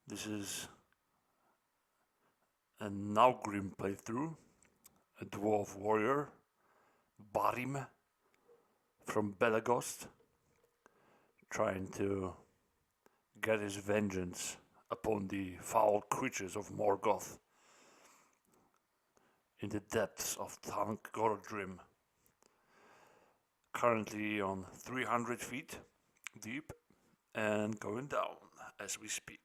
This is a Naugrim playthrough, a Dwarf warrior, Barim from Belagost, trying to get his vengeance upon the foul creatures of Morgoth in the depths of Naugrim. Currently on 300 feet deep and going down as we speak.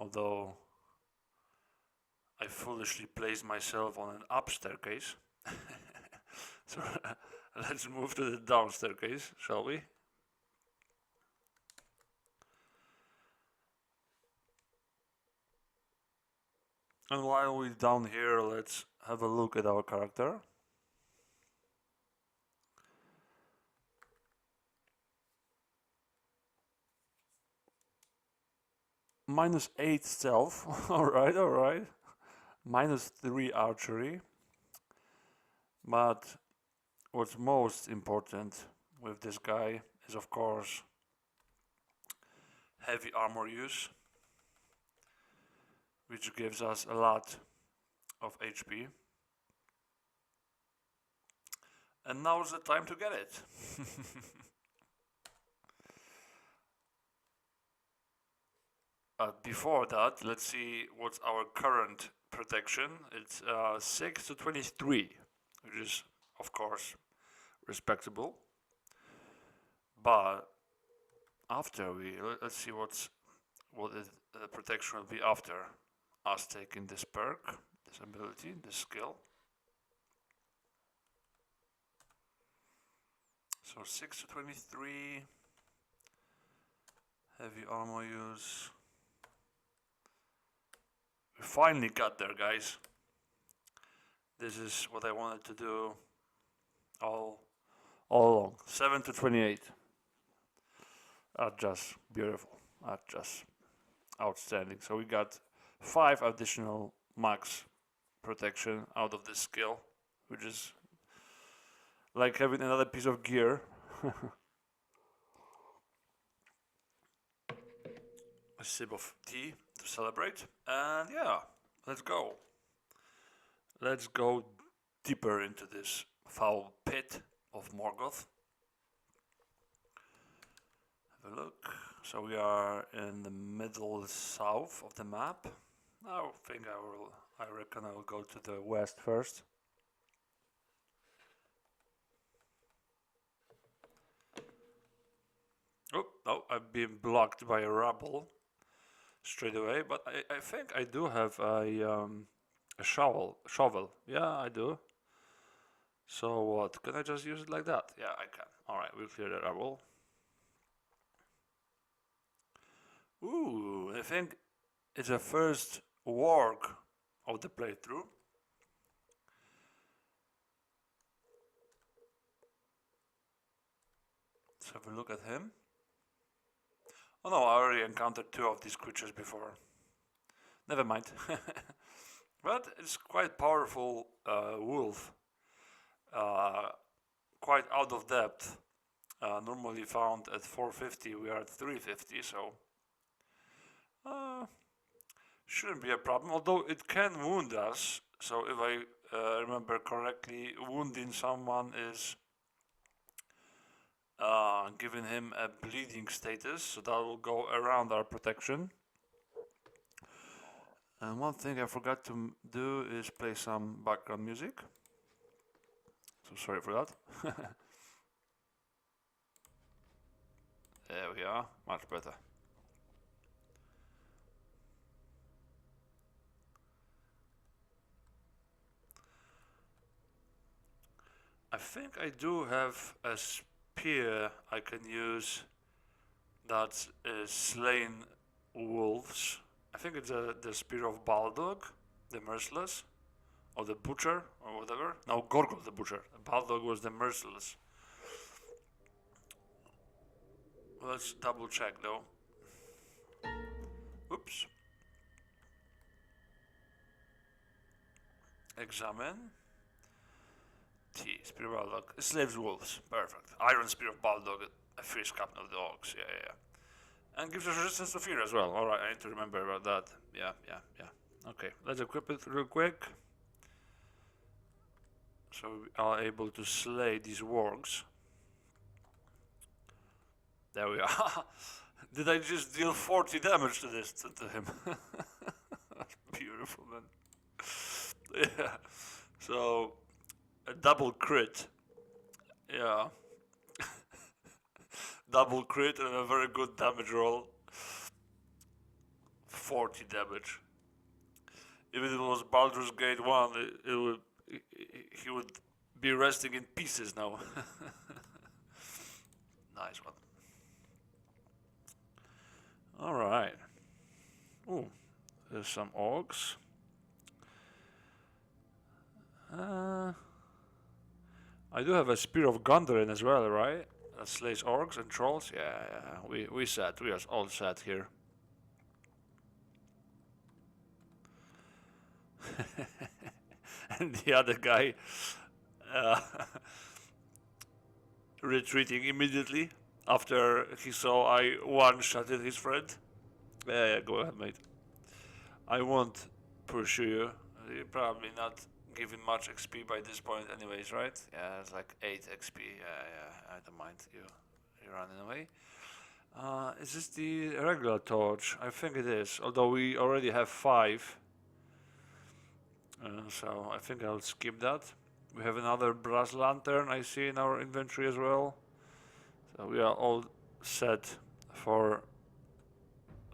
Although I foolishly placed myself on an up staircase. So let's move to the down staircase, shall we? And while we're down here, let's have a look at our character. -8 stealth, alright. -3 archery. But what's most important with this guy is, of course, heavy armor use, which gives us a lot of HP. And now's the time to get it. Before that, let's see what's our current protection. It's 6 to 23, which is, of course, respectable. But after let's see what the protection will be after us taking this perk, this ability, this skill. So 6 to 23, heavy armor use. We finally got there, guys. This is what I wanted to do all along. 7 to 28. Just beautiful. Just outstanding. So we got 5 additional max protection out of this skill, which is like having another piece of gear. A sip of tea to celebrate, and yeah, let's go. Let's go deeper into this foul pit of Morgoth. Have a look. So we are in the middle south of the map. I reckon I will go to the west first. Oh, no, I've been blocked by a rubble straight away, but I think I do have a shovel. Yeah, I do. So what? Can I just use it like that? Yeah, I can. Alright, we'll clear the rubble. Ooh, I think it's the first warg of the playthrough. Let's have a look at him. Oh no, I already encountered 2 of these creatures before. Never mind. But it's quite powerful wolf. Quite out of depth. Normally found at 450, we are at 350, so shouldn't be a problem. Although it can wound us, so if I remember correctly, wounding someone is giving him a bleeding status, so that will go around our protection. And one thing I forgot to do is play some background music. So sorry for that. There we are, much better. I think I do have a spear I can use that is slaying wolves. I think it's the spear of Baldog, the merciless, or the butcher, or whatever. No, Gorgol the butcher. Baldog was the merciless. Let's double check though. Oops. Examine. T, Spear of Balrog. Slaves wolves. Perfect. Iron Spear of Balrog, a fierce captain of the Orcs. Yeah. And gives us resistance to fear as well. Alright, I need to remember about that. Yeah. Okay, let's equip it real quick. So we are able to slay these wargs. There we are. Did I just deal 40 damage to him? That's beautiful, man. Yeah. So a double crit. Yeah. Double crit and a very good damage roll. 40 damage. If it was Baldur's Gate 1, he would be resting in pieces now. Nice one. Alright. Ooh, there's some orcs. I do have a Spear of Gondolin as well, right? That slays orcs and trolls. Yeah. We are all set here. And the other guy retreating immediately after he saw I one-shotted his friend. Yeah, go ahead, mate. I won't pursue you. You're probably not giving much XP by this point anyways, right? Yeah, it's like 8 XP. Yeah, I don't mind you running away. Is this the regular torch? I think it is, although we already have 5. So I think I'll skip that. We have another brass lantern I see in our inventory as well. So we are all set for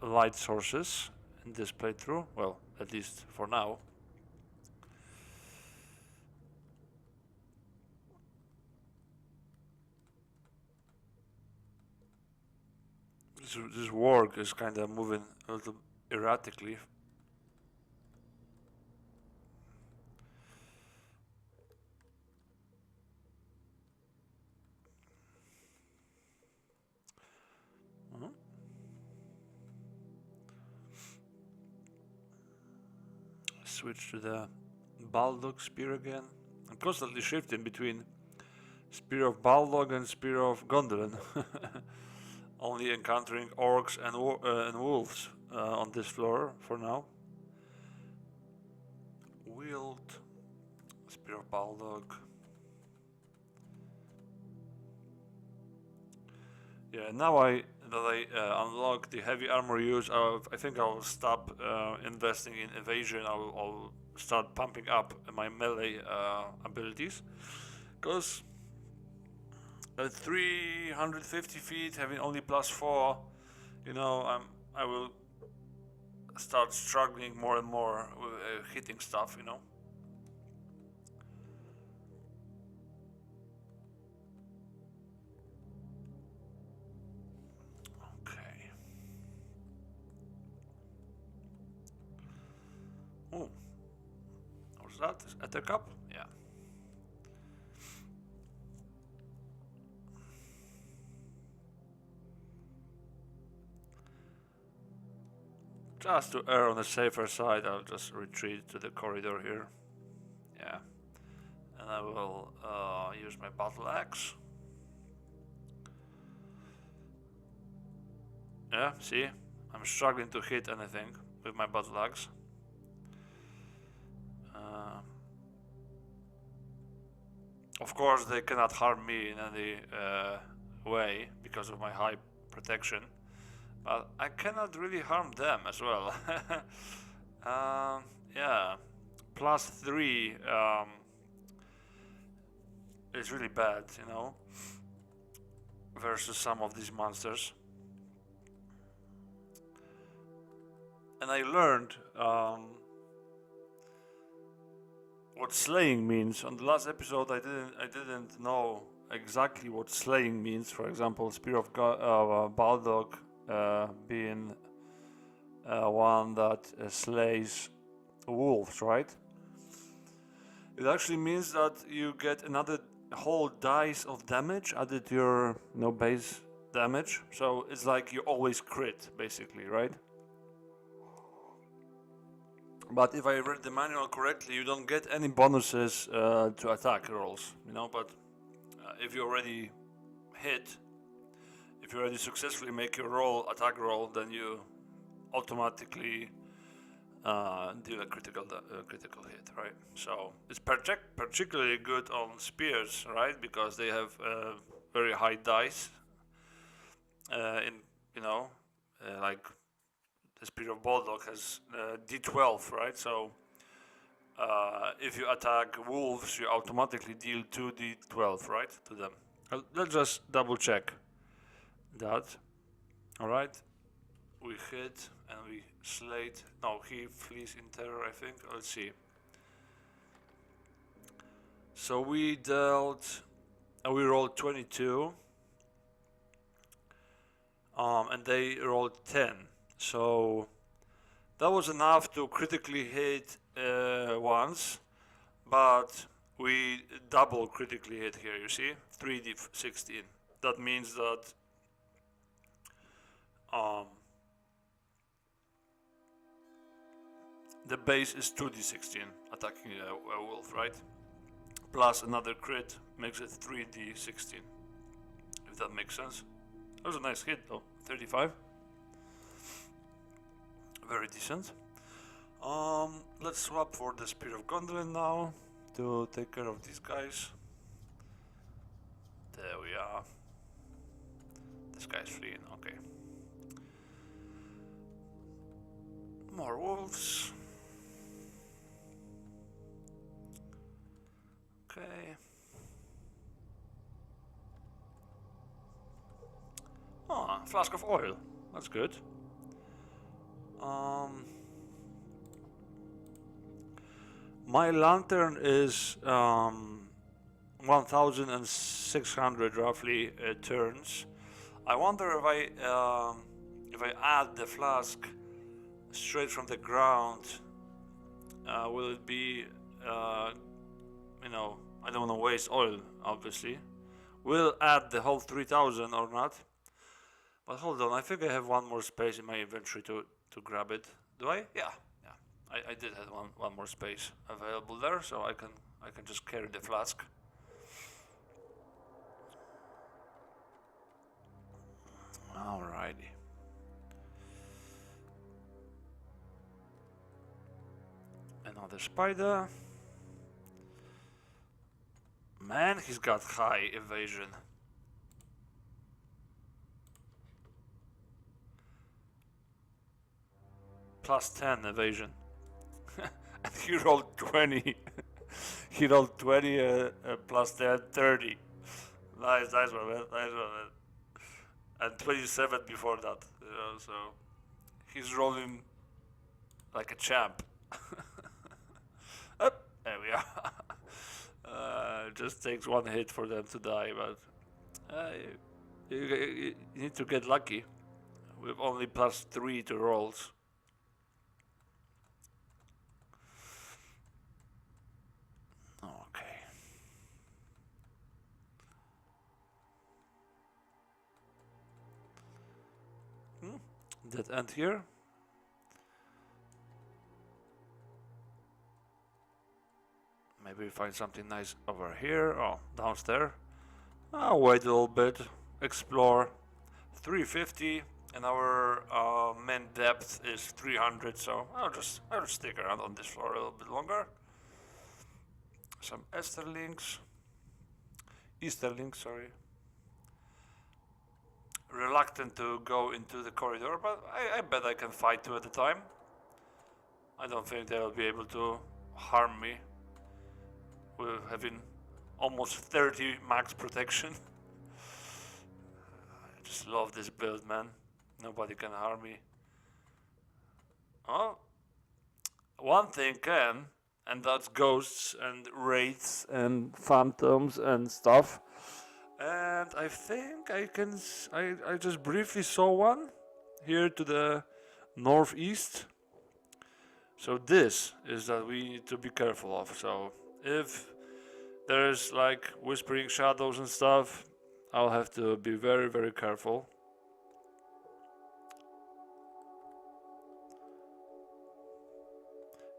light sources in this playthrough. Well, at least for now. This warg is kind of moving a little erratically. Switch to the Balrog spear again. I'm constantly shifting between Spear of Balrog and Spear of Gondolin. Only encountering orcs and wolves on this floor for now. Wield, Spear of Balrog. Yeah, now that I unlock the heavy armor use, I think I'll stop investing in evasion. I'll start pumping up my melee abilities, because at 350 feet, having only +4, I will start struggling more and more with hitting stuff, Okay. Oh, what's that? Attack up? Yeah. Just to err on the safer side, I'll just retreat to the corridor here. Yeah. And I will use my battle axe. Yeah, see? I'm struggling to hit anything with my battle axe. Of course, they cannot harm me in any way because of my high protection. But I cannot really harm them as well. Yeah, +3 is really bad, versus some of these monsters. And I learned what slaying means. On the last episode, I didn't know exactly what slaying means. For example, Spear of Balrog being one that slays wolves, right? It actually means that you get another whole dice of damage added to your base damage. So it's like you always crit, basically, right? But if I read the manual correctly, you don't get any bonuses to attack rolls, you know. But if you already hit, if you already successfully make your roll, attack roll, then you automatically deal a critical hit, right? So it's particularly good on spears, right? Because they have very high dice. In like the spear of Bulldog has D12, right? So if you attack wolves, you automatically deal 2d12, right, to them. Let's just double check that. All right, we hit and we slate. No, he flees in terror, I think. Let's see. So we dealt, we rolled 22, and they rolled 10. So that was enough to critically hit once, but we double critically hit here, you see? 3d16. That means that the base is 2d16 attacking a wolf, right? Plus another crit makes it 3d16, if that makes sense. That was a nice hit though, 35. Very decent. Let's swap for the Spear of Gondolin now to take care of these guys. There we are. This guy's fleeing, okay. More wolves. Okay. Oh, a flask of oil. That's good. My lantern is 1,600 roughly turns. I wonder if I add the flask straight from the ground, will it be you know, I don't want to waste oil, obviously. Will add the whole 3,000 or not? But hold on, I think I have one more space in my inventory to grab it. Do I? Yeah. I did have one more space available there, so I can just carry the flask. Alrighty. Another spider. Man, he's got high evasion. Plus 10 evasion. And he rolled 20. He rolled 20 plus 10, 30. Nice one, man. Nice one, man. And 27 before that. You know, so he's rolling like a champ. Oh, there we are. Just takes one hit for them to die, but you need to get lucky. With only plus 3 to rolls. Okay. Dead end here. Maybe find something nice over here. Oh, downstairs. I'll wait a little bit. Explore. 350, and our main depth is 300. So I'll just stick around on this floor a little bit longer. Some Easterlings, sorry. Reluctant to go into the corridor, but I bet I can fight 2 at a time. I don't think they'll be able to harm me. We're having almost 30 max protection. I just love this build, man. Nobody can harm me. Oh, one thing can, and that's ghosts and wraiths and phantoms and stuff. And I think I just briefly saw one here to the northeast. So this is that we need to be careful of. So if there's like whispering shadows and stuff, I'll have to be very, very careful.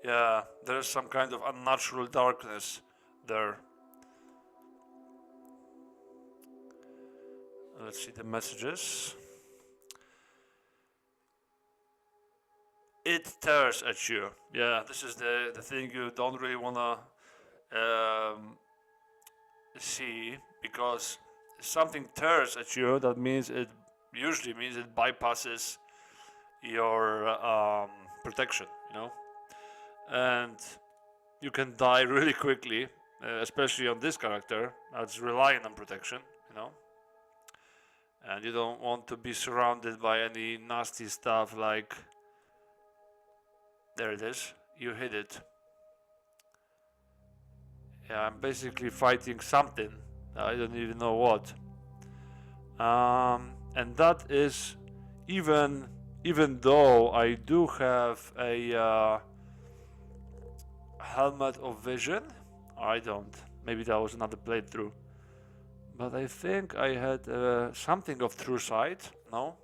Yeah, there's some kind of unnatural darkness there. Let's see the messages. It tears at you. Yeah, this is the thing you don't really wanna see, because if something tears at you, that means it usually means it bypasses your protection, you know, and you can die really quickly, especially on this character that's relying on protection, you know, and you don't want to be surrounded by any nasty stuff like, there it is, you hit it. Yeah, I'm basically fighting something, I don't even know what, and that is even though I do have a helmet of vision. I don't. Maybe that was another playthrough. But I think I had something of true sight. No?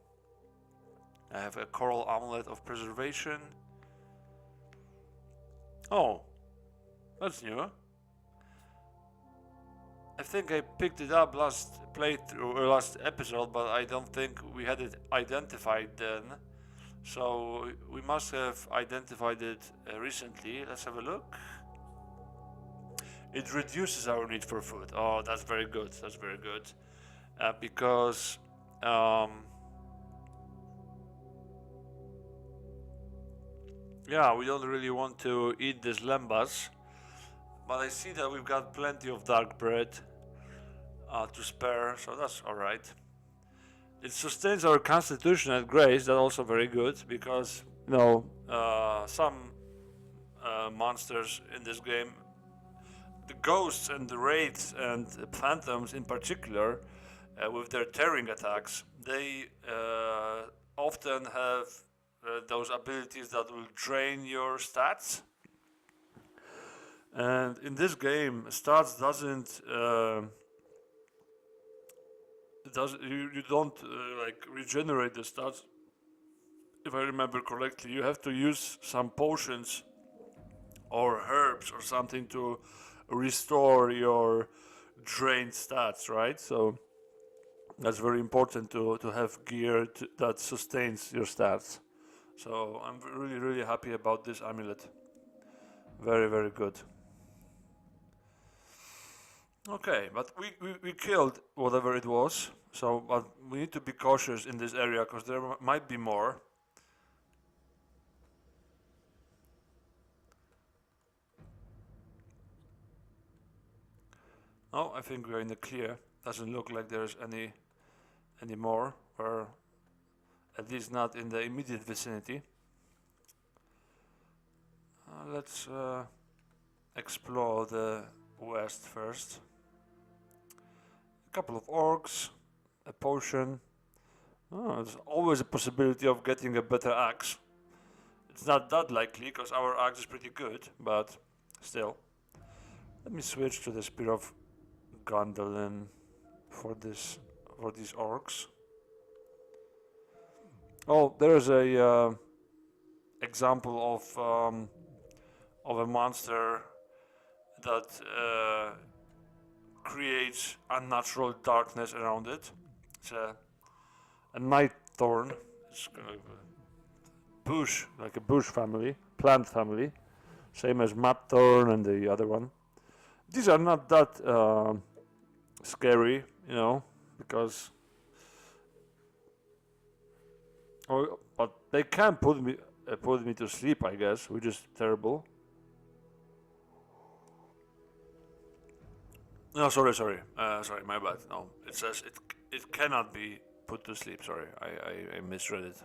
I have a coral amulet of preservation. Oh, that's new. I think I picked it up last playthrough or last episode, but I don't think we had it identified then. So we must have identified it recently. Let's have a look. It reduces our need for food. Oh, that's very good. That's very good. Because yeah, we don't really want to eat these lembas. But I see that we've got plenty of dark bread to spare, so that's alright. It sustains our constitution at grace, that's also very good, because, you know, some monsters in this game, the ghosts and the wraiths and the phantoms in particular, with their tearing attacks, they often have those abilities that will drain your stats. And in this game, stats doesn't you don't like regenerate the stats. If I remember correctly, you have to use some potions or herbs or something to restore your drained stats, right? So that's very important to have gear that sustains your stats. So I'm really happy about this amulet. Very good. Okay, but we killed whatever it was, so but we need to be cautious in this area because there might be more. Oh, I think we're in the clear. Doesn't look like there's any more, or at least not in the immediate vicinity. Let's explore the west first. A couple of orcs, a potion. Oh, there's always a possibility of getting a better axe. It's not that likely because our axe is pretty good, but still. Let me switch to the Spear of Gondolin for these orcs. Oh, there's a example of a monster that creates unnatural darkness around it. It's a night thorn. It's kind of a bush, like a bush family, plant family, same as mud thorn and the other one. These are not that scary, you know, because but they can put me to sleep, I guess, which is terrible. No, sorry, my bad. No, it says it cannot be put to sleep. Sorry, I misread it.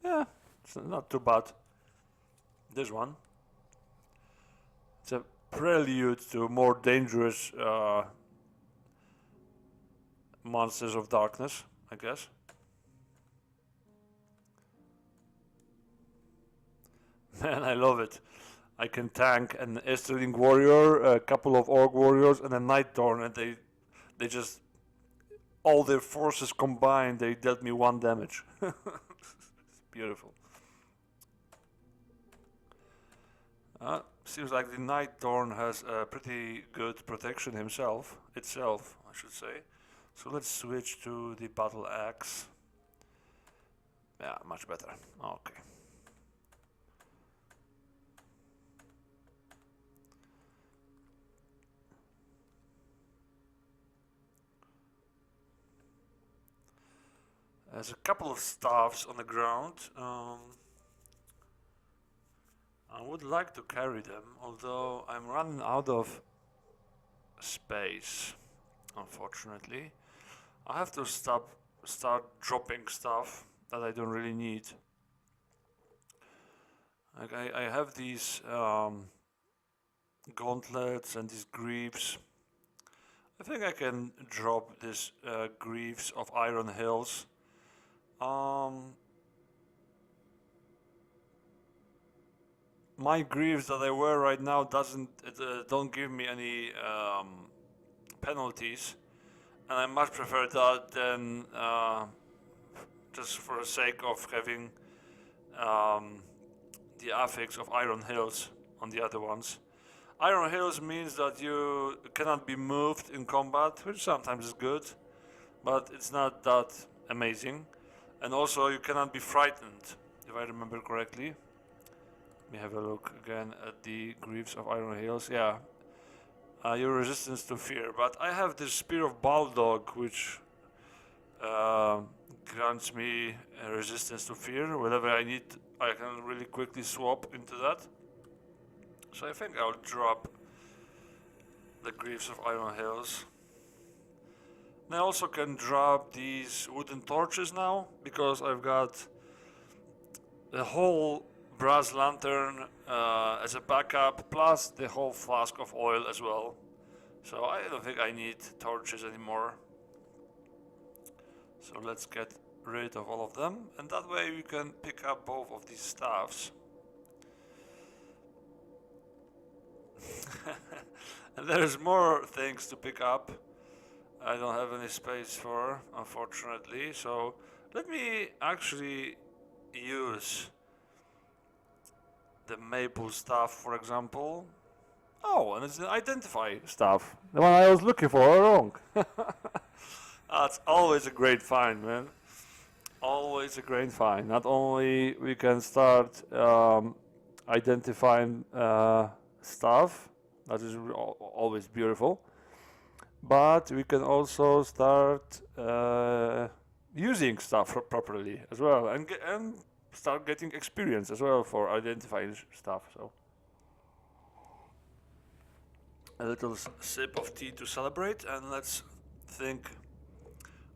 Yeah, it's not too bad. This one. It's a prelude to more dangerous monsters of darkness, I guess. Man, I love it. I can tank an Esterling warrior, a couple of orc warriors, and a Night Thorn, and they just, all their forces combined, they dealt me 1 damage. Beautiful. Seems like the Night Thorn has pretty good protection itself, I should say. So let's switch to the Battle Axe. Yeah, much better. Okay. There's a couple of staffs on the ground. I would like to carry them, although I'm running out of space, unfortunately. I have to start dropping stuff that I don't really need. Like I have these gauntlets and these greaves. I think I can drop these greaves of Iron Hills. My greaves that I wear right now don't give me any penalties, and I much prefer that than just for the sake of having the affix of Iron Hills on the other ones. Iron Hills means that you cannot be moved in combat, which sometimes is good, but it's not that amazing. And also you cannot be frightened, if I remember correctly. Let me have a look again at the Greaves of Iron Hills. Yeah, your resistance to fear. But I have this Spear of Balrog, which grants me a resistance to fear. Whenever I need, I can really quickly swap into that. So I think I'll drop the Greaves of Iron Hills. And I also can drop these wooden torches now, because I've got the whole brass lantern as a backup, plus the whole flask of oil as well. So I don't think I need torches anymore. So let's get rid of all of them, and that way we can pick up both of these staffs. And there's more things to pick up. I don't have any space for, unfortunately, so let me actually use the maple staff, for example. Oh, and it's the identify staff. The one I was looking for all wrong. That's always a great find, man. Always a great find. Not only we can start identifying stuff, that is always beautiful, but we can also start using stuff properly as well, and start getting experience as well for identifying stuff. So a little sip of tea to celebrate, and let's think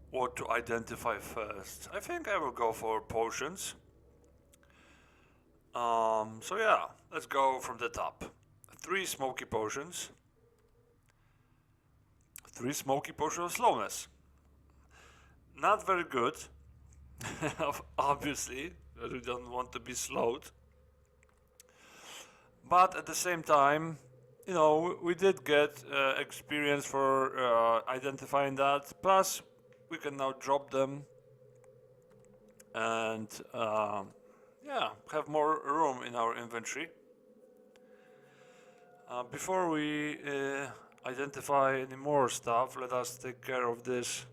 what to identify first. I think I will go for potions. So yeah, let's go from the top. 3 smoky potions. 3 smoky potions of slowness. Not very good, obviously, because we don't want to be slowed. But at the same time, you know, we did get experience for identifying that. Plus, we can now drop them and yeah, have more room in our inventory. Before we identify any more stuff, let us take care of this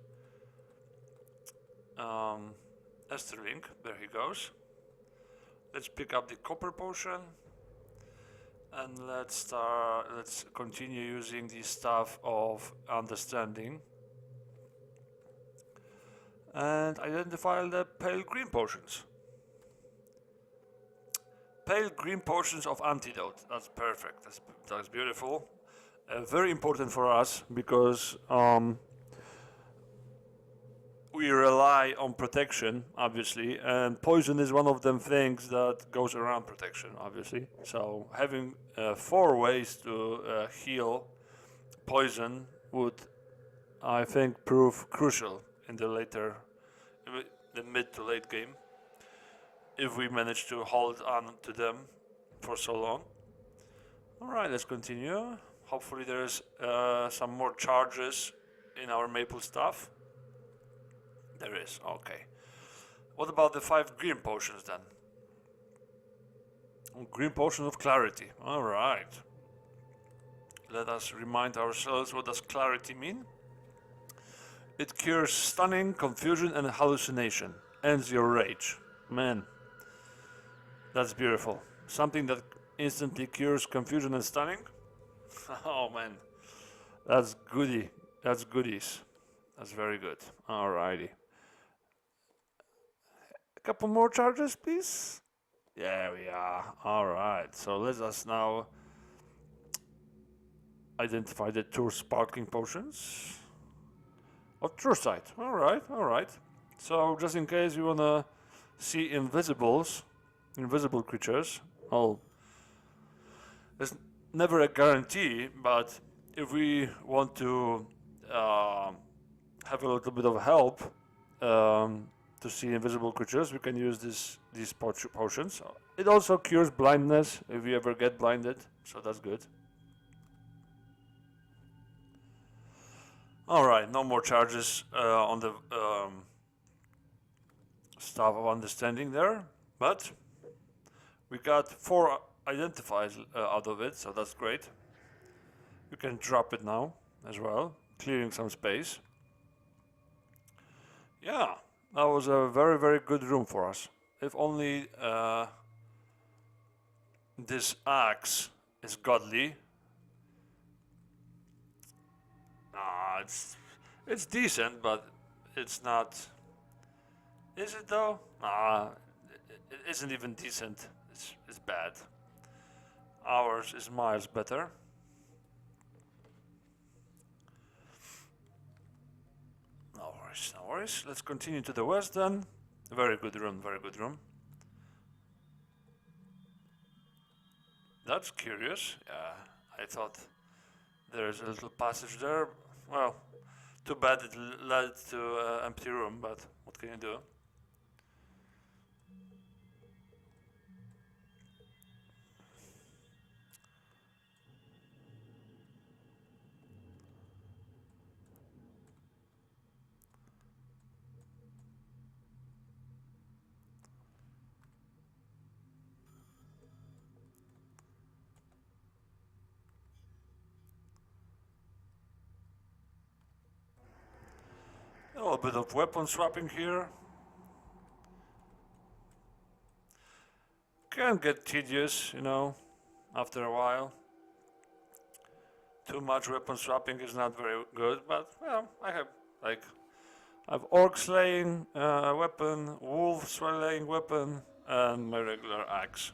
Esterling. There he goes. Let's pick up the copper potion, and let's continue using the staff of understanding and identify the pale green potions. Pale green potions of antidote. That's perfect. That's beautiful. Very important for us because we rely on protection, obviously, and poison is one of them things that goes around protection, obviously. So having 4 ways to heal poison would, I think, prove crucial in the mid to late game, if we manage to hold on to them for so long. Alright, let's continue. Hopefully there's some more charges in our maple stuff. There is, okay. What about the 5 green potions then? Green potion of clarity. Alright. Let us remind ourselves, what does clarity mean? It cures stunning, confusion and hallucination. Ends your rage. Man, that's beautiful. Something that instantly cures confusion and stunning? Oh man, that's goody. That's goodies. That's very good. Alrighty. A couple more charges, please. There we are. Alright, so let us now identify the 2 sparkling potions of True Sight. Alright, alright. So just in case you wanna see invisible creatures, well, there's never a guarantee, but if we want to have a little bit of help to see invisible creatures, we can use these potions. It also cures blindness if you ever get blinded, so that's good. Alright, no more charges on the Staff of Understanding there, but we got 4 identifiers out of it, so that's great. We can drop it now as well, clearing some space. Yeah, that was a very, very good room for us. If only this axe is godly. It's decent, but it's not. Is it though? It isn't even decent. It's bad. Ours is miles better. No worries, no worries. Let's continue to the west then. Very good room, very good room. That's curious. Yeah, I thought there's a little passage there. Well, too bad it led to an empty room, but what can you do? A little bit of weapon swapping here. Can get tedious, you know, after a while. Too much weapon swapping is not very good, but well, I have orc slaying weapon, wolf slaying weapon, and my regular axe.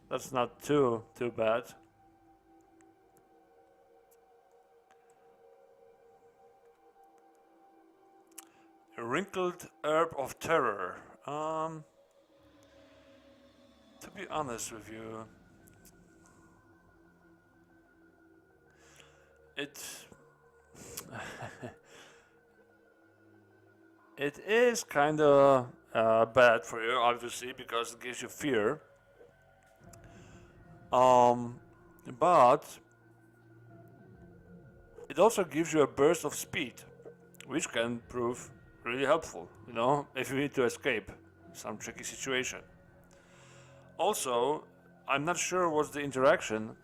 That's not too bad. A wrinkled herb of terror. To be honest with you, it is kind of bad for you, obviously, because it gives you fear. But it also gives you a burst of speed, which can prove really helpful, you know, if you need to escape some tricky situation. Also, I'm not sure what's the interaction,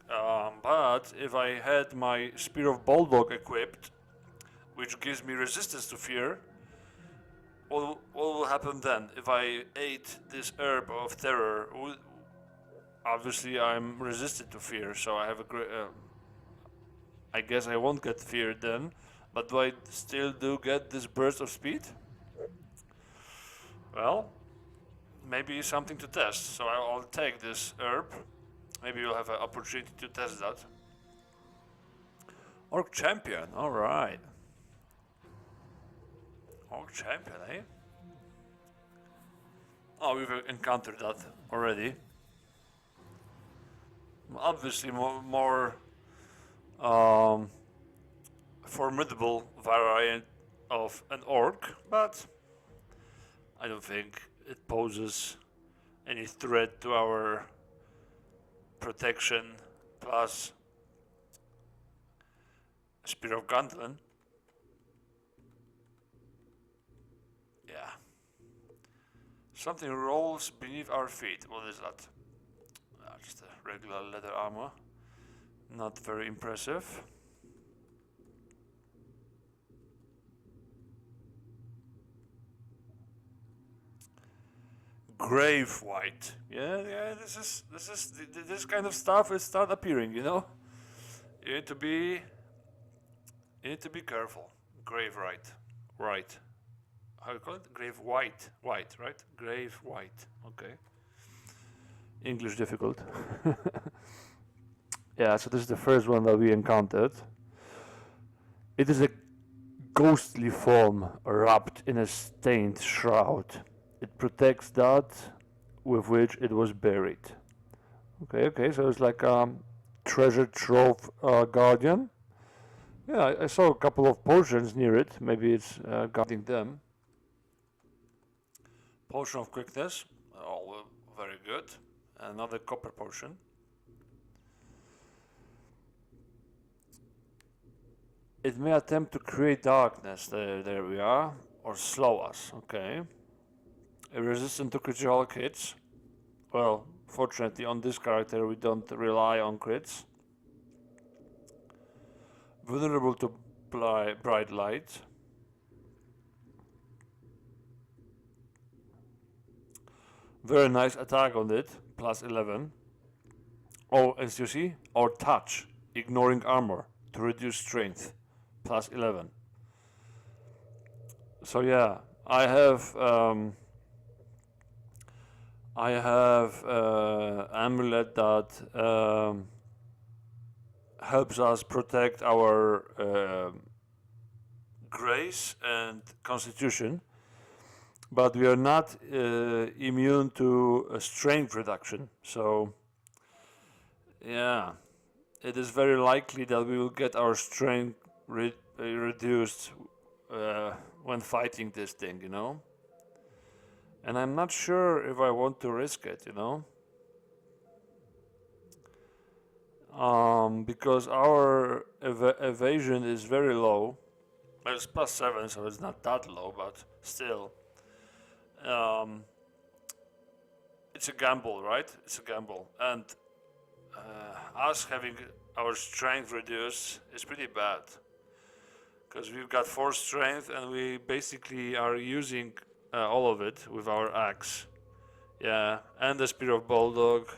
but if I had my Spear of Bulldog equipped, which gives me resistance to fear, what will happen then? If I ate this herb of terror, obviously I'm resistant to fear, so I have a great. I guess I won't get feared then, but do I still get this burst of speed? Well, maybe something to test, so I'll take this herb. Maybe you'll have an opportunity to test that. Orc Champion, alright. Orc Champion, eh? Oh, we've encountered that already. Obviously more formidable variant of an orc, but I don't think it poses any threat to our protection, plus Spear of Gundren. Yeah. Something rolls beneath our feet. What is that? Just a regular leather armor. Not very impressive. Grave white. Yeah. This kind of stuff is start appearing. You know. You need to be. You need to be careful. Grave right. How you call it? Grave white. White, right? Grave white. Okay. English difficult. Yeah, so this is the first one that we encountered. It is a ghostly form wrapped in a stained shroud. It protects that with which it was buried. Okay, so it's like a treasure trove guardian. Yeah, I saw a couple of potions near it. Maybe it's guarding them. Potion of quickness. Oh, very good. Another copper potion. It may attempt to create darkness. There we are. Or slow us. Okay. Resistant to critical hits. Well, fortunately on this character we don't rely on crits. Vulnerable to bright light. Very nice attack on it. Plus 11. Oh, as you see, or touch. Ignoring armor. To reduce strength. Plus 11. So yeah, I have amulet that helps us protect our grace and constitution, but we are not immune to a strength reduction. So yeah, it is very likely that we will get our strength reduced when fighting this thing, you know. And I'm not sure if I want to risk it, you know. Because our evasion is very low. Well, it's plus 7, so it's not that low, but still. It's a gamble, right? It's a gamble. And us having our strength reduced is pretty bad. Because we've got 4 strength and we basically are using all of it with our axe. Yeah, and the Spear of Bulldog.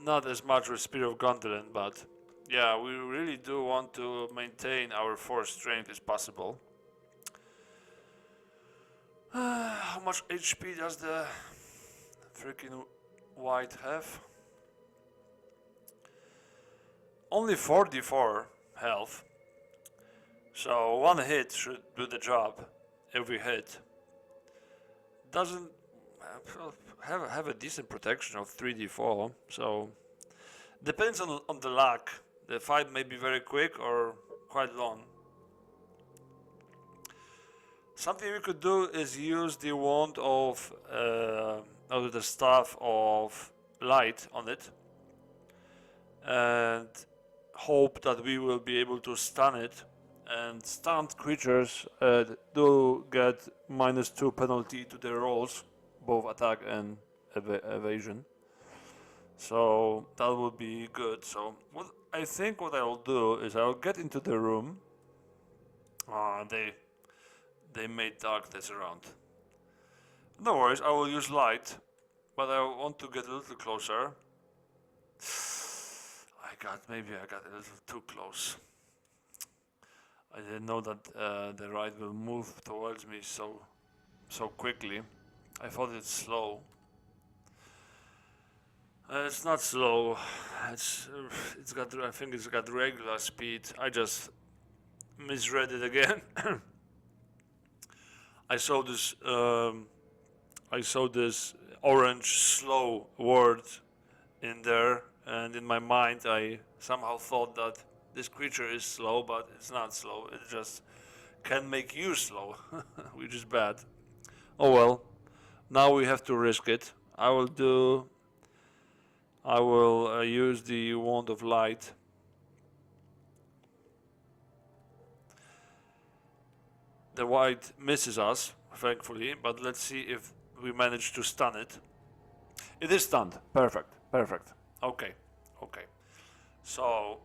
Not as much with Spear of Gondolin, but yeah, we really do want to maintain our 4 strength as possible. How much HP does the freaking white have? Only 44 health. So 1 hit should do the job. Every hit doesn't have a decent protection of 3d4. So depends on the luck. The fight may be very quick or quite long. Something we could do is use the wand of the staff of light on it, and hope that we will be able to stun it. And stunned creatures do get -2 penalty to their rolls, both attack and evasion. So that would be good. So I think what I'll do is I'll get into the room. They made darkness around. No worries, I will use light, but I want to get a little closer. Maybe I got a little too close. I didn't know that the ride will move towards me so quickly. I thought it's slow. It's not slow. It's got. I think it's got regular speed. I just misread it again. I saw this orange slow word in there, and in my mind I somehow thought that this creature is slow, but it's not slow. It just can make you slow, which is bad. Oh well. Now we have to risk it. I will use the wand of light. The white misses us thankfully, but let's see if we manage to stun it. It is stunned. Perfect. Perfect. Okay. Okay. So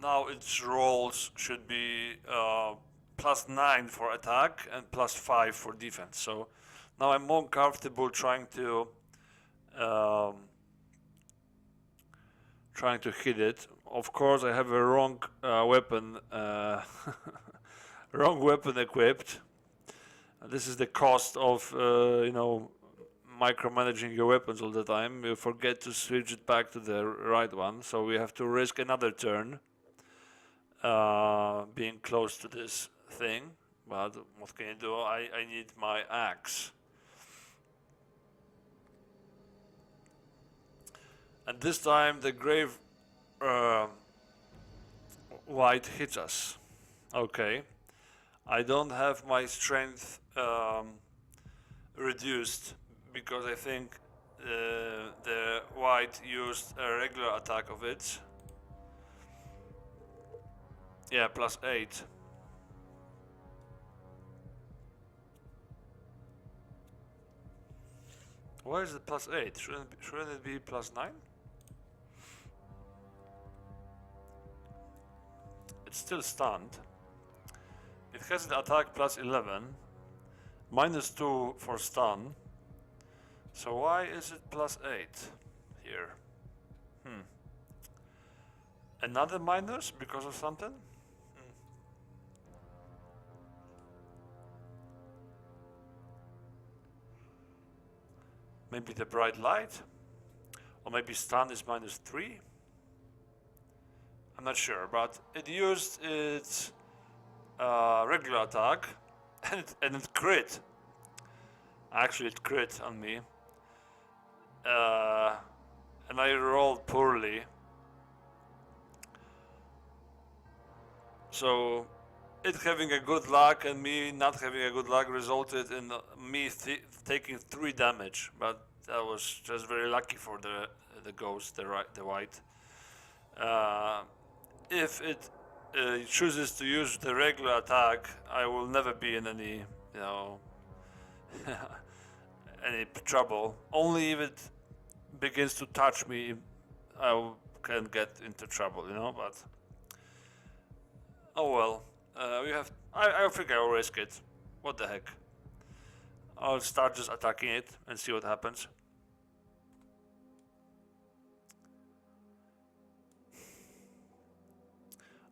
now its rolls should be +9 for attack and +5 for defense. So now I'm more comfortable trying to hit it. Of course, I have a wrong weapon, wrong weapon equipped. This is the cost of micromanaging your weapons all the time. You forget to switch it back to the right one, so we have to risk another turn being close to this thing. But what can you do? I need my axe. And this time the grave white hits us. Okay. I don't have my strength reduced because I think the white used a regular attack of it. Yeah, +8. Why is it +8? Shouldn't it be +9? It's still stunned. It has an attack +11, -2 for stun. So why is it +8 here? Another minus because of something? Maybe the bright light? Or maybe stun is -3? I'm not sure, but it used its regular attack and it crit. Actually, it crit on me. And I rolled poorly. So it having a good luck and me not having a good luck resulted in me taking 3 damage, but that was just very lucky for the ghost, the white. If it chooses to use the regular attack, I will never be in any, any trouble. Only if it begins to touch me, I can get into trouble, but oh well. I think I'll risk it. What the heck? I'll start just attacking it and see what happens.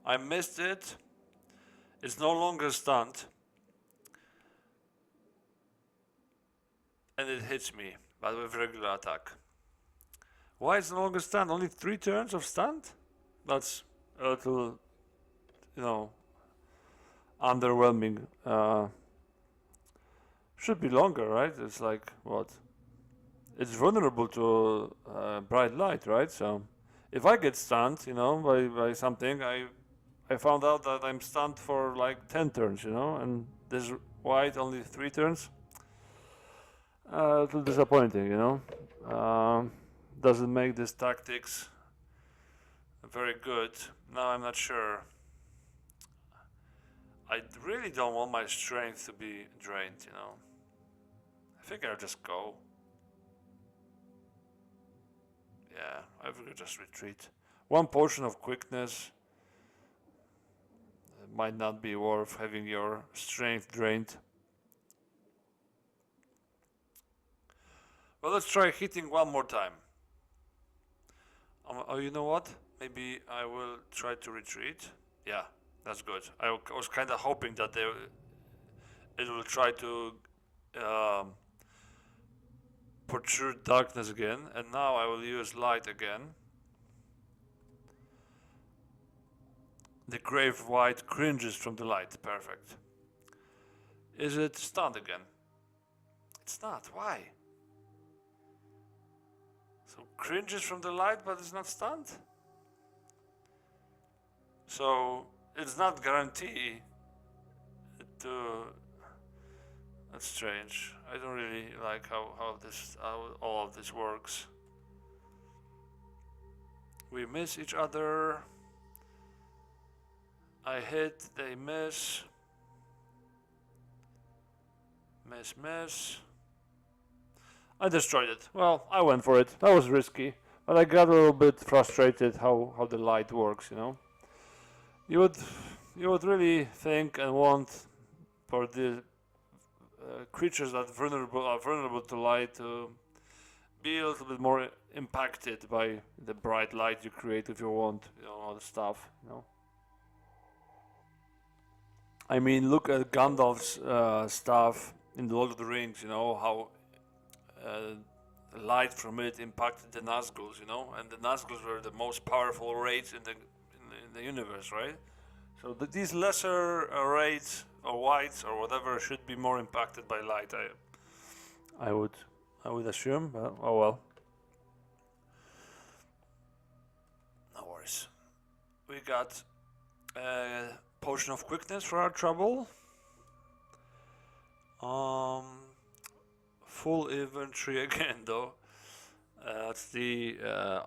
I missed it. It's no longer stunned. And it hits me, but with regular attack. Why is it no longer stunned? Only 3 turns of stunned? That's a little, underwhelming. Should be longer, right? It's like, what? It's vulnerable to bright light, right? So if I get stunned, by something, I found out that I'm stunned for like 10 turns, and this white only 3 turns. A little disappointing, doesn't make these tactics very good. Now I'm not sure. I really don't want my strength to be drained, I think I'll just go. Yeah, I think I'll just retreat. 1 potion of quickness. It might not be worth having your strength drained. Well, let's try hitting 1 more time. Oh, you know what? Maybe I will try to retreat. Yeah, that's good. I was kind of hoping that it will try to protrude darkness again, and now I will use light again. The grave white cringes from the light. Perfect. Is it stunned again? It's not. Why? So cringes from the light, but it's not stunned? So it's not guaranteed to... That's strange. I don't really like how all of this works. We miss each other. I hit, they miss. Miss. I destroyed it. Well, I went for it. That was risky. But I got a little bit frustrated how the light works, you know. You would really think and want for the creatures that are vulnerable to light to be a little bit more impacted by the bright light you create with your wand, you know, all the stuff, you know. I mean, look at Gandalf's stuff in the Lord of the Rings, you know, how the light from it impacted the Nazguls, you know, and the Nazguls were the most powerful raids in the universe, right? So these lesser raids or whites or whatever should be more impacted by light. I would assume. But, oh well. No worries. We got a potion of quickness for our trouble. Full inventory again, though. That's the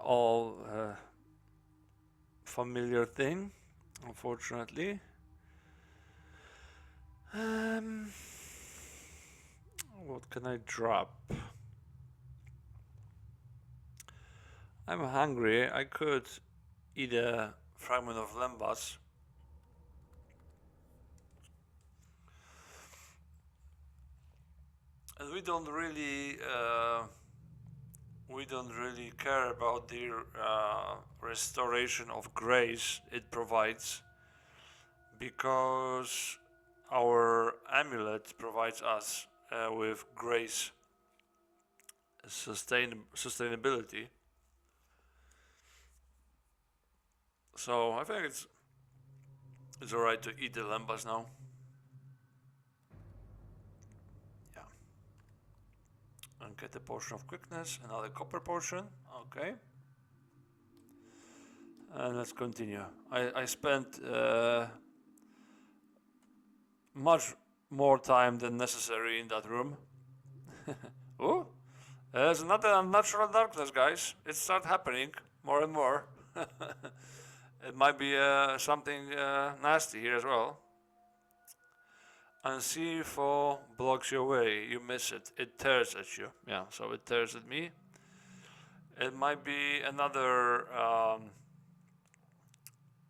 all familiar thing, unfortunately. What can I drop? I'm hungry. I could eat a fragment of lembas. And we don't really care about the restoration of grace it provides, because our amulet provides us with grace sustainability. So I think it's alright to eat the lembas now. Yeah. And get a potion of quickness, another copper potion. Okay. And let's continue. I spent much more time than necessary in that room. Oh, there's another unnatural darkness, guys. It starts happening more and more. It might be something nasty here as well. And C4 blocks your way. You miss it. It tears at you. Yeah, so it tears at me. It might be another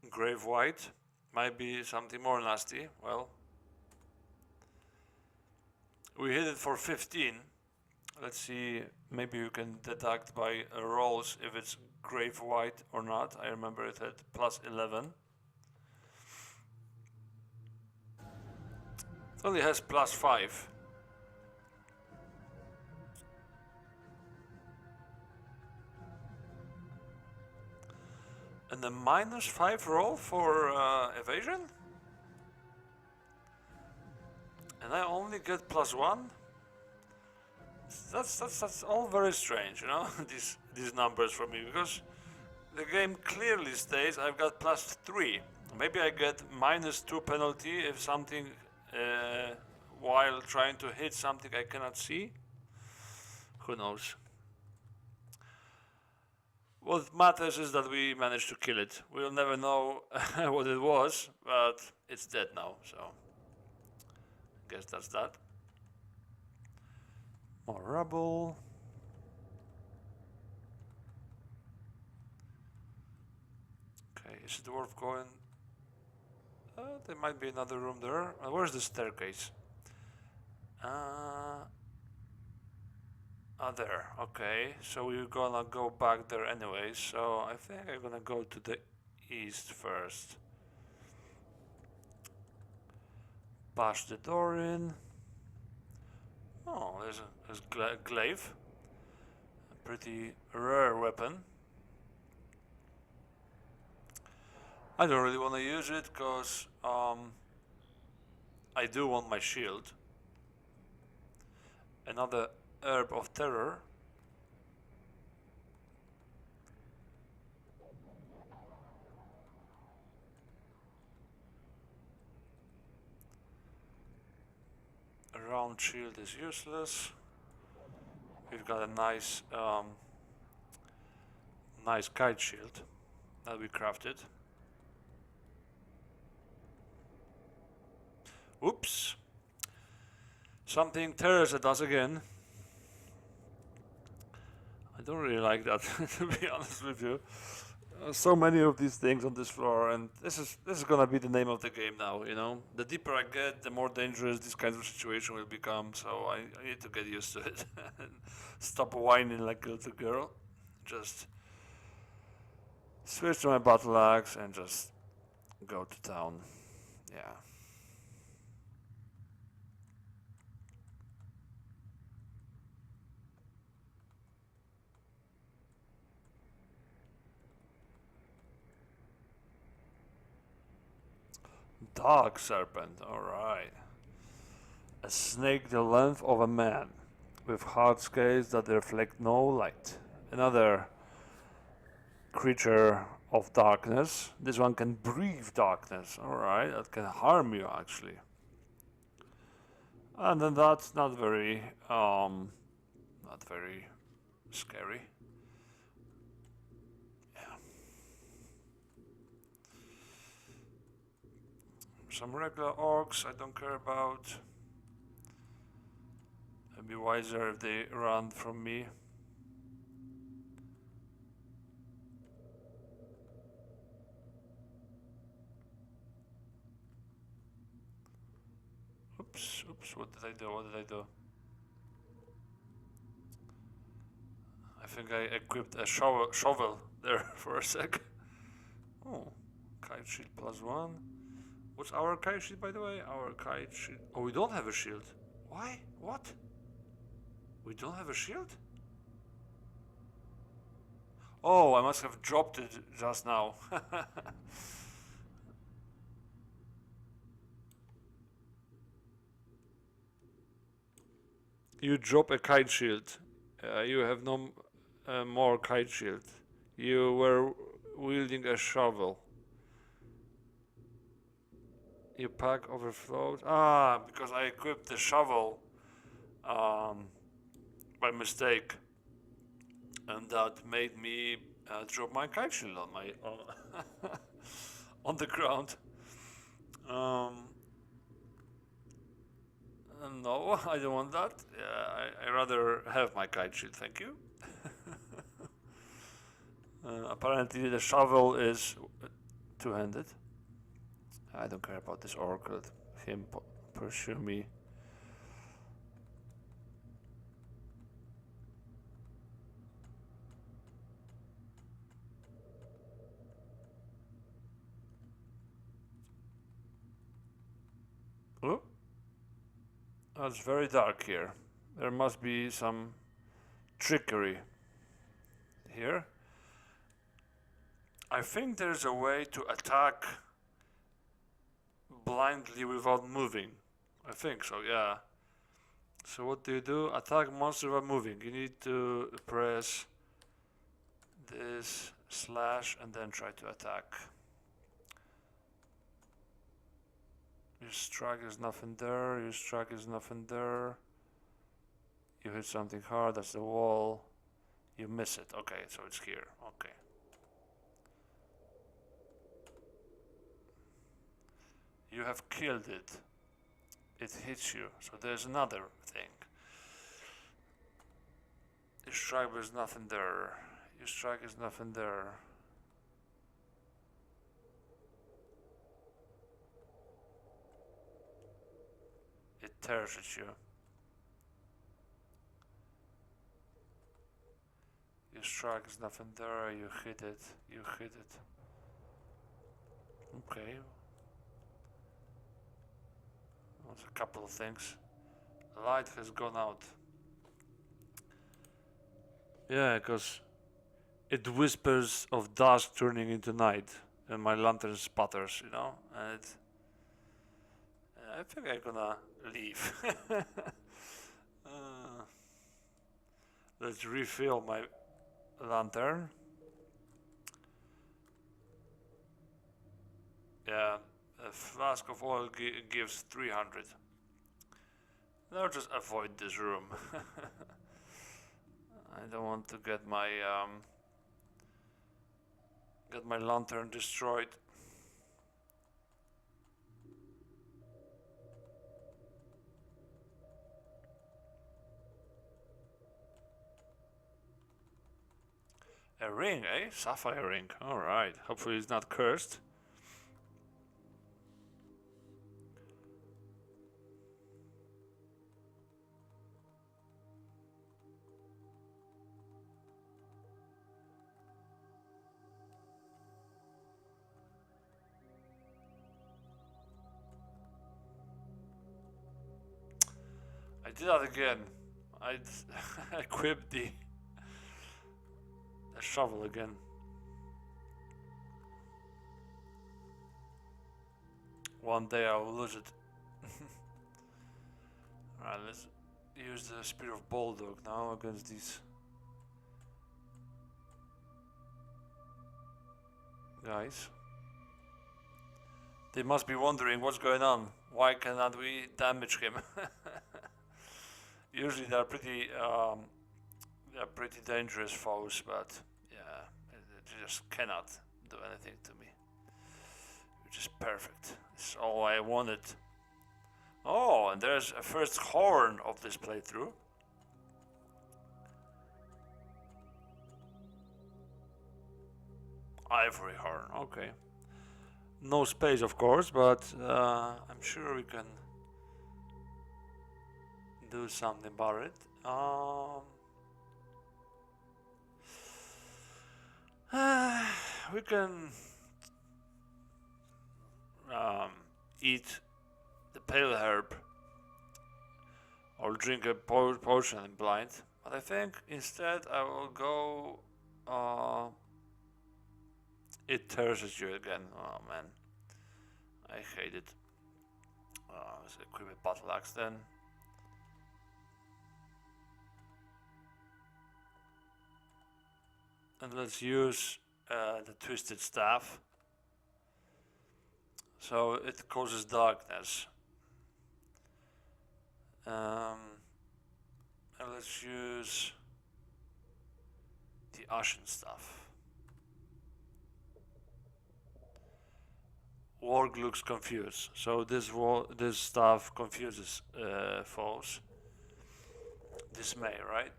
grave white. Might be something more nasty. Well, we hit it for 15. Let's see, maybe you can deduct by rolls if it's grave white or not. I remember it had plus 11. It only has plus 5. And a minus 5 roll for evasion? And I only get plus 1? That's all very strange, you know, these numbers for me, because the game clearly states I've got plus 3. Maybe I get minus 2 penalty if something while trying to hit something I cannot see. Who knows? What matters is that we managed to kill it. We'll never know what it was, but it's dead now, so I guess that's that. More rubble. Okay, is the dwarf going? There might be another room there. Where's the staircase? There. Okay, so we're gonna go back there anyway. So I think I'm gonna go to the east first. Bash the door in. Oh, there's a glaive. A pretty rare weapon. I don't really want to use it because I do want my shield. Another herb of terror. A round shield is useless. We've got a nice nice kite shield that we crafted. Oops. Something Teresa does again. I don't really like that, to be honest with you. So many of these things on this floor, and this is gonna be the name of the game now. You know, the deeper I get, the more dangerous this kind of situation will become. So I need to get used to it and stop whining like a little girl. Just switch to my battle axe and just go to town. Yeah. Dog serpent. All right. A snake the length of a man, with hard scales that reflect no light. Another creature of darkness. This one can breathe darkness. Alright, that can harm you actually. And then that's not very scary. Yeah. Some regular orcs I don't care about. I'd be wiser if they run from me. Oops, what did I do? I think I equipped a shovel there for a sec. Oh, kite shield +1. What's our kite shield, by the way? Our kite shield. Oh, we don't have a shield. Why? What? We don't have a shield? Oh, I must have dropped it just now. You drop a kite shield. You have no more kite shield. You were wielding a shovel. Your pack overflowed. Ah, because I equipped the shovel by mistake, and that made me drop my kite shield on my on the ground. No, I don't want that. I rather have my kite shield, thank you. Apparently the shovel is two-handed. I don't care about this orc. Let him pursue me. Oh, it's very dark here. There must be some trickery here. I think there's a way to attack blindly without moving. I think so, yeah. So what do? Attack monster without moving. You need to press this slash and then try to attack. You strike, there's nothing there. You strike, there's nothing there. You hit something hard, that's the wall. You miss it. Okay, so it's here. Okay. You have killed it. It hits you. So there's another thing. You strike, there's nothing there. You strike, there's nothing there. It tears at you. You strike, there's nothing there. You hit it. You hit it. Okay. There's a couple of things. The light has gone out. Yeah, because it whispers of dusk turning into night, and my lantern sputters, you know, and I think I'm gonna leave. Let's refill my lantern. Yeah, a flask of oil gives 300. Now just avoid this room. I don't want to get my lantern destroyed. A ring, eh? Sapphire ring. Alright. Hopefully it's not cursed. I did that again. I equipped the shovel again. One day I will lose it. Alright, let's use the Spear of Bulldog now against these guys. They must be wondering what's going on. Why cannot we damage him? Usually they're pretty dangerous foes, but yeah, they just cannot do anything to me. Which is perfect. It's all I wanted. Oh, and there's a first horn of this playthrough. Ivory horn, okay. No space, of course, but I'm sure we can do something about it. We can eat the pale herb or drink a potion in blind, but I think instead I will go it thirsts you again. Oh man, I hate it. Let's equip a battle axe then. And let's use the twisted staff. So it causes darkness. And let's use the ashen staff. Warg looks confused, so this staff confuses foes. Dismay, right?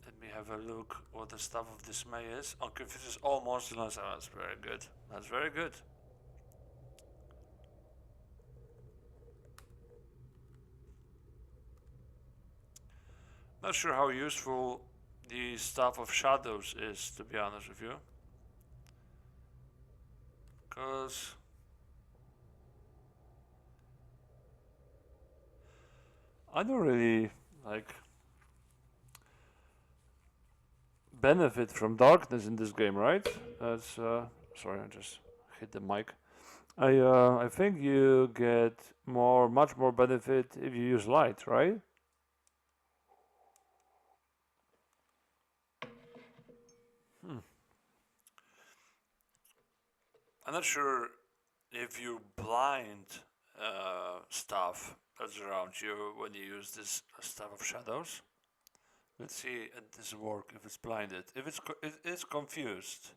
Let me have a look what the staff of dismay is. Oh, confuses all monsters. That's very good. That's very good. Not sure how useful the staff of shadows is, to be honest with you. Because I don't really like benefit from darkness in this game, right? That's sorry, I just hit the mic. I think you get much more benefit if you use light, right? I'm not sure if you blind stuff that's around you when you use this staff of shadows. Let's see at this work if it's blinded. If it is confused,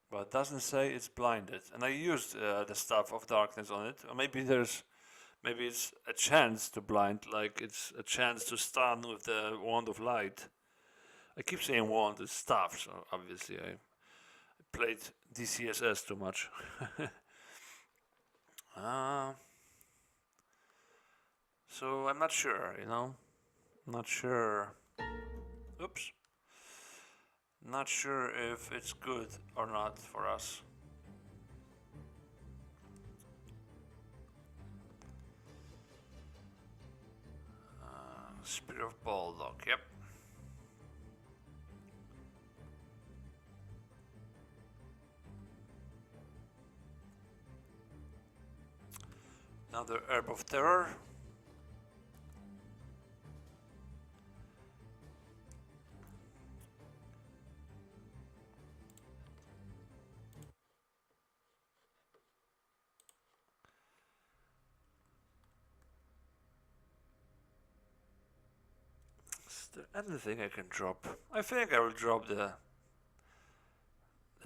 but it doesn't say it's blinded. And I used the staff of darkness on it. Or maybe it's a chance to blind, like it's a chance to stun with the wand of light. I keep saying wand, it's staff, so obviously I played DCSS too much. So I'm not sure, you know? Not sure. Oops. Not sure if it's good or not for us. Spear of Bulldog, yep. Another Herb of Terror. Is there anything I can drop? I think I will drop the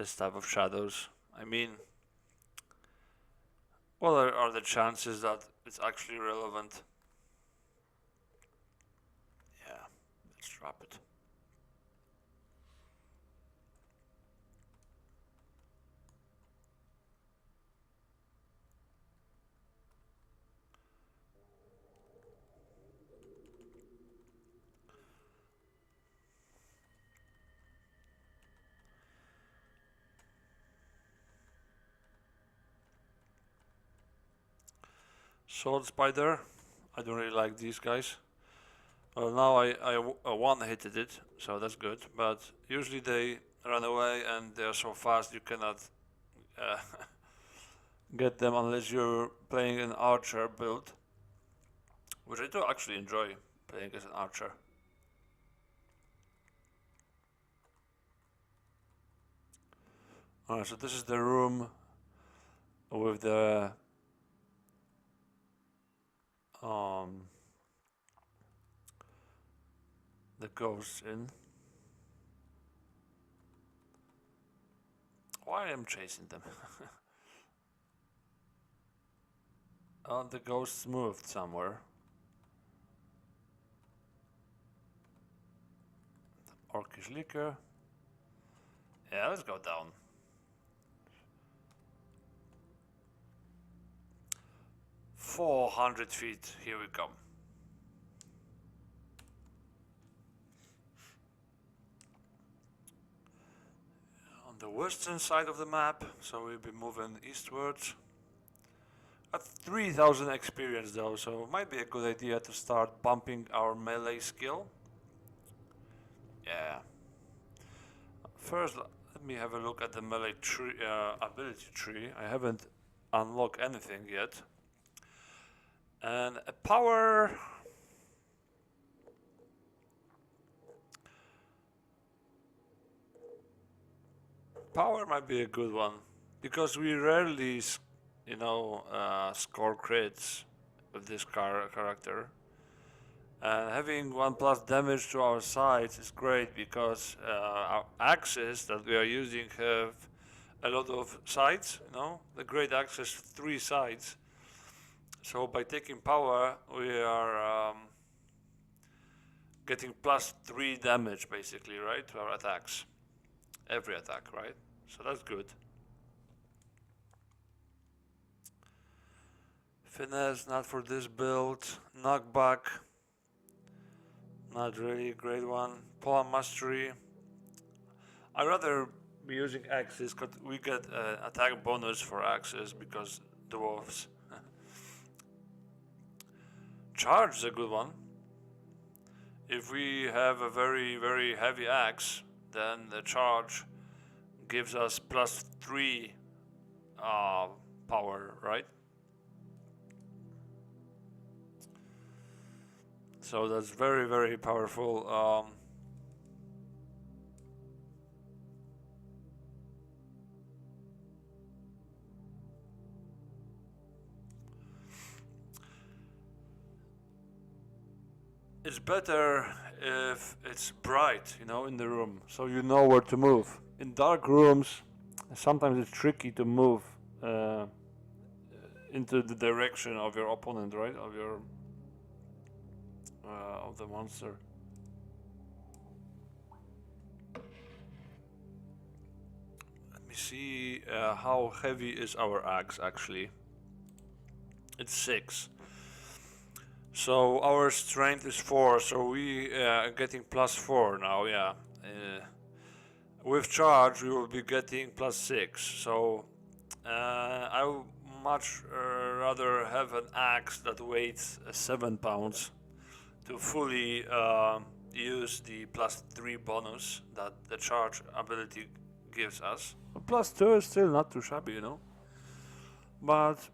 Staff of Shadows. I mean, what are the chances that it's actually relevant? Yeah, let's drop it. Sword spider. I don't really like these guys. Well, now I one-hitted it, so that's good. But usually they run away and they're so fast you cannot uh, get them unless you're playing an archer build, which I do actually enjoy playing as an archer. Alright, so this is the room with the ghosts in. Why am I chasing them? Oh, the ghosts moved somewhere. Orcish liquor. Yeah, let's go down. 400 feet, here we come. On the western side of the map, so we'll be moving eastwards. At 3000 experience though, so it might be a good idea to start bumping our melee skill. Yeah. First, let me have a look at the melee tree, ability tree. I haven't unlocked anything yet. And a power. Power might be a good one because we rarely, score crits with this character. And having 1+ damage to our sides is great because our axes that we are using have a lot of sides. The great axe has 3 sides. So by taking power, we are getting +3 damage basically, right, to our attacks. Every attack, right? So that's good. Finesse, not for this build. Knockback, not really a great one. Poem Mastery. I'd rather be using axes because we get attack bonus for axes because dwarves. Charge is a good one. If we have a very, very heavy axe, then the charge gives us +3 power, right? So that's very, very powerful. It's better if it's bright, in the room, so you know where to move. In dark rooms, sometimes it's tricky to move into the direction of your opponent, right? Of the monster. Let me see how heavy is our axe actually. It's 6. So our strength is 4, so we are getting +4 now, yeah. With charge we will be getting +6, so I would much rather have an axe that weighs 7 pounds to fully use the +3 bonus that the charge ability gives us. +2 is still not too shabby, but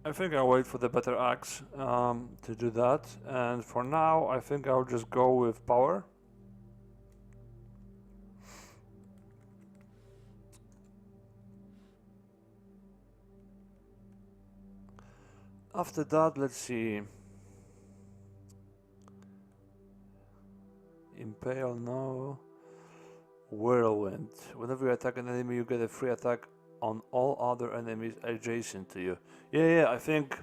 I think I'll wait for the better axe to do that, and for now I think I'll just go with power. After that, let's see. Impale, no. Whirlwind. Whenever you attack an enemy, you get a free attack on all other enemies adjacent to you. Yeah, I think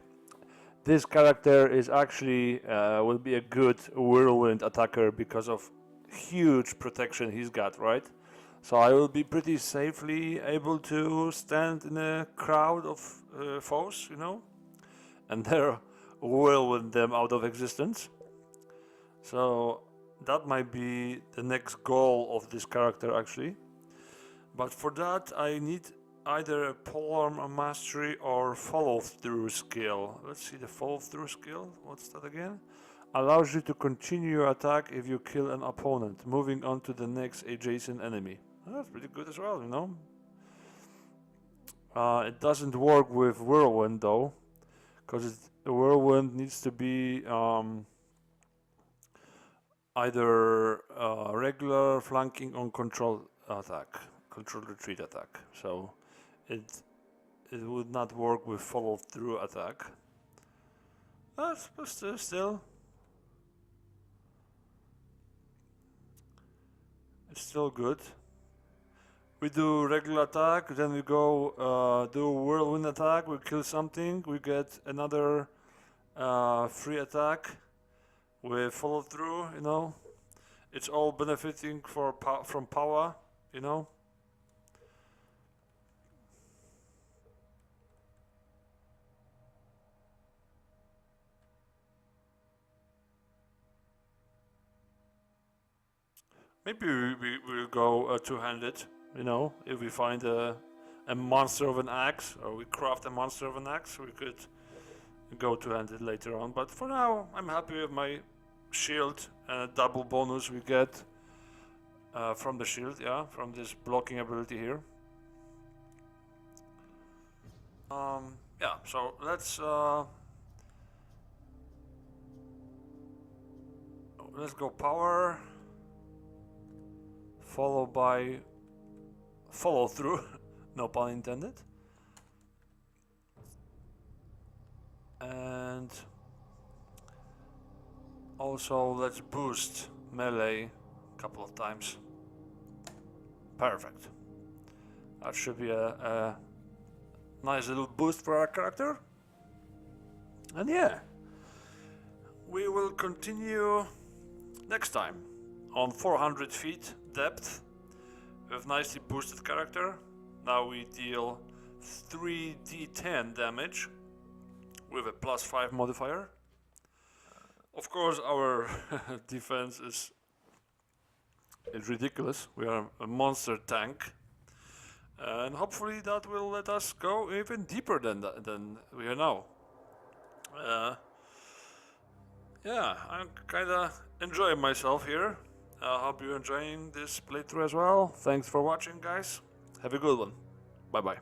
this character is actually will be a good whirlwind attacker because of huge protection he's got, right? So I will be pretty safely able to stand in a crowd of foes, and they're whirlwind them out of existence. So that might be the next goal of this character actually. But for that I need either a polearm mastery or follow-through skill. Let's see the follow-through skill. What's that again? Allows you to continue your attack if you kill an opponent, moving on to the next adjacent enemy. That's pretty good as well, you know. It doesn't work with Whirlwind though, because the Whirlwind needs to be either regular, flanking, or control attack, control retreat attack. So it would not work with follow through attack. But still, it's still good. We do regular attack, then we go do whirlwind attack. We kill something, we get another free attack with follow through. You know, it's all benefiting from power. You know. Maybe we'll go two-handed, you know, if we find a monster of an axe, or we craft a monster of an axe, we could go two-handed later on. But for now, I'm happy with my shield and a double bonus we get from the shield, yeah, from this blocking ability here. Yeah, so let's go power. Followed by follow through, no pun intended. And also let's boost melee a couple of times. Perfect. That should be a nice little boost for our character. And yeah, we will continue next time on 400 feet depth with nicely boosted character. Now we deal 3d10 damage with a +5 modifier. Of course, our defense is ridiculous. We are a monster tank, and hopefully that will let us go even deeper than we are now. Yeah, I'm kinda enjoying myself here. I hope you're enjoying this playthrough as well. Thanks for watching, guys. Have a good one. Bye bye.